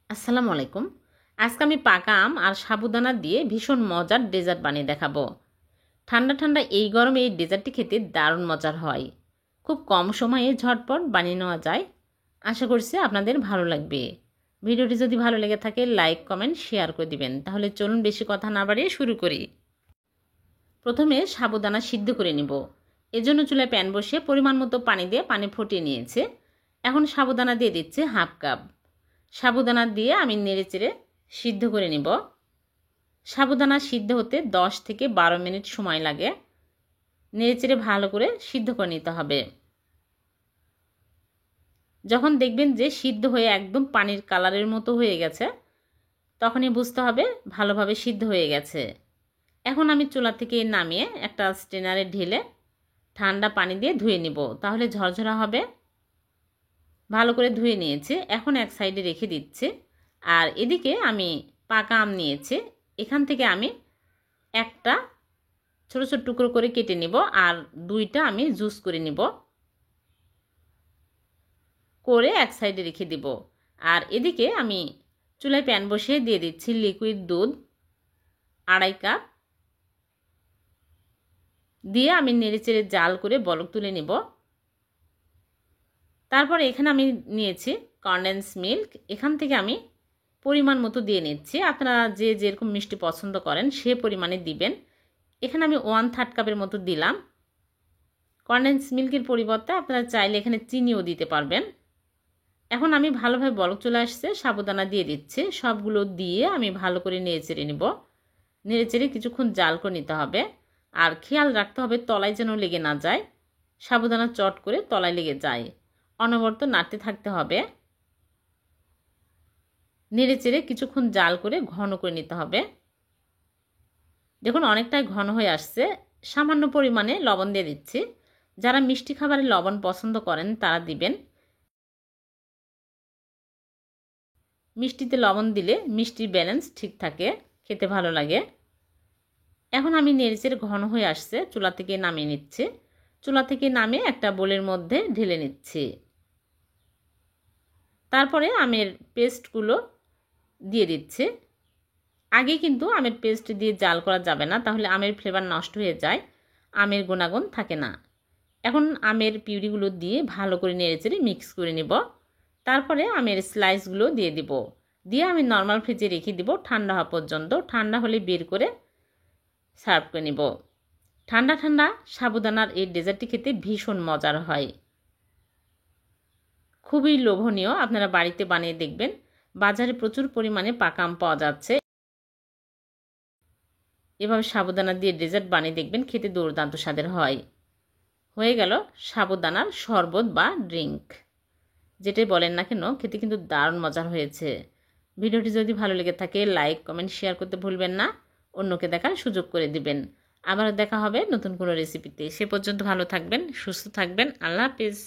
আসসালামু আলাইকুম। আজকে আমি পাকা আম আর সাবুদানা দিয়ে ভীষণ মজার ডেজার্ট বানিয়ে দেখাবো। ঠান্ডা ঠান্ডা এই গরমে এই ডেজার্টটি খেতে দারুণ মজার হয়। খুব কম সময়ে ঝটপট বানিয়ে নেওয়া যায়। আশা করছি আপনাদের ভালো লাগবে। ভিডিওটি যদি ভালো লেগে থাকে লাইক কমেন্ট শেয়ার করে দিবেন। তাহলে চলুন বেশি কথা না বাড়িয়ে শুরু করি। প্রথমে সাবুদানা সিদ্ধ করে নিব। এজন্য চুলায় প্যান বসিয়ে পরিমাণ মতো পানি দিয়ে পানি ফুটিয়ে নিয়েছে। এখন সাবুদানা দিয়ে দিচ্ছে হাফ কাপ। সাবুদানা দিয়ে আমি নেড়েচেড়ে সিদ্ধ করে নিব। সাবুদানা সিদ্ধ হতে 10 থেকে 12 মিনিট সময় লাগে। নেড়েচেড়ে ভালো করে সিদ্ধ করে নিতে হবে। যখন দেখবেন যে সিদ্ধ হয়ে একদম পানির কালারের মতো হয়ে গেছে, তখনই বুঝতে হবে ভালোভাবে সিদ্ধ হয়ে গেছে। এখন আমি চুলা থেকে নামিয়ে একটা স্ট্রেনারে ঢেলে ঠান্ডা পানি দিয়ে ধুয়ে নিব, তাহলে ঝরঝরা হবে। ভালো করে ধুয়ে নিয়েছি, এখন এক সাইডে রেখে দিচ্ছি। আর এদিকে আমি পাকা আম নিয়েছি, এখান থেকে আমি একটা ছোট ছোট টুকরো করে কেটে নিব আর দুইটা আমি জুস করে নিব, করে এক সাইডে রেখে দিব। আর এদিকে আমি চুলায় প্যান বসিয়ে দিয়ে দিচ্ছি লিকুইড দুধ 2.5 কাপ দিয়ে আমি নেড়েচেড়ে জাল করে বলক তুলে নিব। তারপরে এখানে আমি নিয়েছি কনডেন্স মিল্ক, এখান থেকে আমি পরিমাণ মতো দিয়ে নিচ্ছি। আপনারা যে যেরকম মিষ্টি পছন্দ করেন সে পরিমাণে দিবেন। এখানে আমি 1/3 কাপের মতো দিলাম। কনডেন্স মিল্কের পরিবর্তে আপনারা চাইলে এখানে চিনিও দিতে পারবেন। এখন আমি ভালোভাবে বলক চলে আসছে, সাবুদানা দিয়ে দিচ্ছি। সবগুলো দিয়ে আমি ভালো করে নেড়েচেড়ে নিব। নেড়েচেড়ে কিছুক্ষণ জাল করে নিতে হবে। আর খেয়াল রাখতে হবে তলায় যেন লেগে না যায়। সাবুদানা চট করে তলায় লেগে যায়, অনবরত নাড়তে থাকতে হবে। নেড়েচেড়ে কিছুক্ষণ জাল করে ঘন করে নিতে হবে। দেখুন অনেকটাই ঘন হয়ে আসছে। সামান্য পরিমাণে লবণ দিয়ে দিচ্ছি। যারা মিষ্টি খাবারে লবণ পছন্দ করেন তারা দিবেন। মিষ্টিতে লবণ দিলে মিষ্টির ব্যালেন্স ঠিক থাকে, খেতে ভালো লাগে। এখন আমি নেড়েচেড়ে ঘন হয়ে আসছে, চুলা থেকে নামিয়ে নিচ্ছি। চুলা থেকে নামিয়ে একটা বোলের মধ্যে ঢেলে নিচ্ছি। তারপরে আমের পেস্টগুলো দিয়ে দিচ্ছি। আগে কিন্তু আমের পেস্ট দিয়ে জাল করা যাবে না, তাহলে আমের ফ্লেভার নষ্ট হয়ে যায়, আমের গুণাগুণ থাকে না। এখন আমের পিউরিগুলো দিয়ে ভালো করে নেড়েচেড়ে মিক্স করে নেব। তারপরে আমের স্লাইসগুলো দিয়ে দিব, দিয়ে আমি নর্মাল ফ্রিজে রেখে দিব ঠান্ডা হওয়া পর্যন্ত। ঠান্ডা হলে বের করে সার্ভ করে নিব। ঠান্ডা ঠান্ডা সাবুদানার এই ডেজার্টটি খেতে ভীষণ মজার হয়, খুবই লোভনীয়। আপনারা বাড়িতে বানিয়ে দেখবেন। বাজারে প্রচুর পরিমাণে পাকা আম পাওয়া যাচ্ছে। এভাবে সাবুদানা দিয়ে ডেজার্ট বানিয়ে দেখবেন, খেতে দুর্দান্ত স্বাদের হয়। হয়ে গেল সাবুদানার শরবত বা ড্রিঙ্ক, যেটাই বলেন না কেন, খেতে কিন্তু দারুণ মজার হয়েছে। ভিডিওটি যদি ভালো লেগে থাকে লাইক কমেন্ট শেয়ার করতে ভুলবেন না, অন্যকে দেখার সুযোগ করে দিবেন। আবার দেখা হবে নতুন কোনো রেসিপিতে। সে পর্যন্ত ভালো থাকবেন, সুস্থ থাকবেন। আল্লাহ হাফেজ।